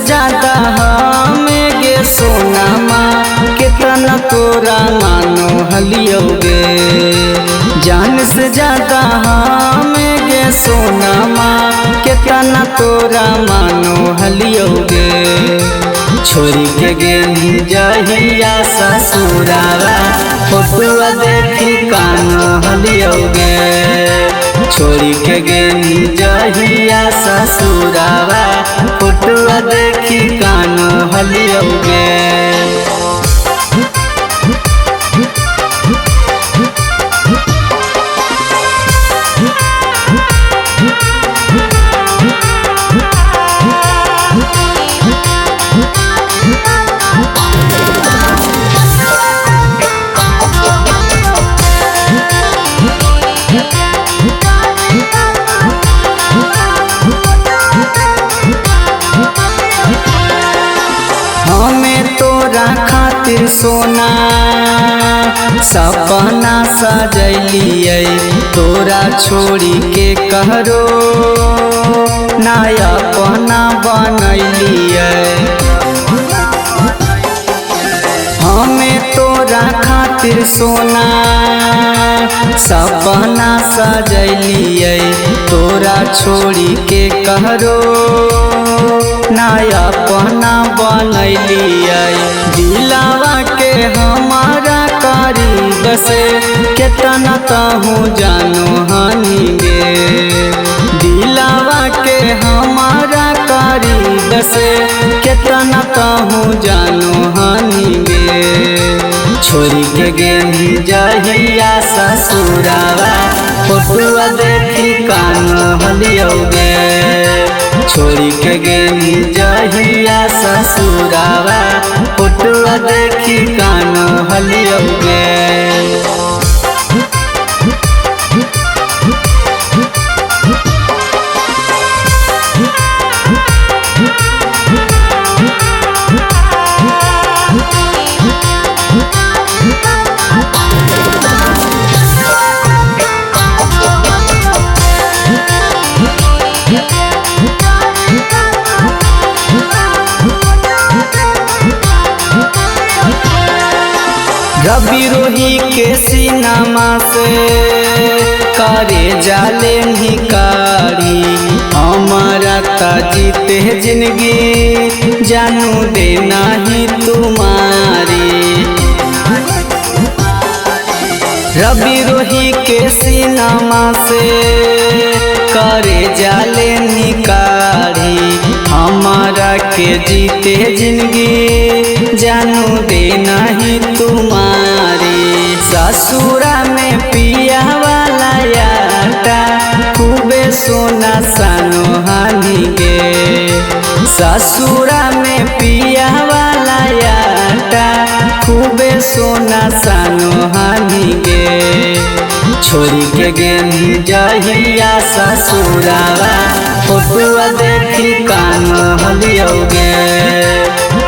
ज्यादा हमें गे सोनामा कितना तोरा मानो हलियोगे। जान से ज्यादा हमें गे सोनामा कितना तोरा मानो हलियोगे। छोरी के गेली जहिया ससुरावा फोटुआ देखी कानो हलियोगे। छोरी के गेली जहिया ससुरावा फोटुआ देखी कानो हलियोगे। हमें तोरा खातिर सोना सपना सजलिए। तोरा छोड़ी के कहरो ना अपना बनलिए। हमें तोरा खातिर सोना सपना सजलिए। तोरा छोड़ी के कहरो ना अपना बनलिए। दिलावा के हमारा करीब से कितना कहूँ जानो हनी गे। दिलावा के हमारा करीब से कितना कहूँ जानो हनी गे। छोरी के गेली जहिया ससुरावा फोटुआ देखी कानो हलियोगे। छोरी के गेली जहिया ससुरावा फोटुआ देखी कानो हलियोगे। रवि रोही के सिनेमा से करे जाले निकारी। हमारा जीते जिंदगी जानू देना ही तुम्हारी। रवि रोही के सिनेमा से करे जाले निकारी। हमारा के जीते जिंदगी जानू देना ही तुम्हारी। ससुरा में पिया वाला याटा खूबे सोना सानो हानी गे। ससुरा में पिया वाला याटा खूबे सोना सानो हानी गे। छोरी के गेली जहिया ससुरावा फोटुआ देखी कानो हलियोगे।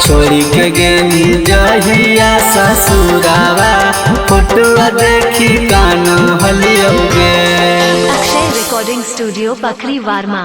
छोरी के गेली जहिया ससुरावा फोटुआ देखी कानो हलियोगे। Akshay recording studio पखरी वार्मा।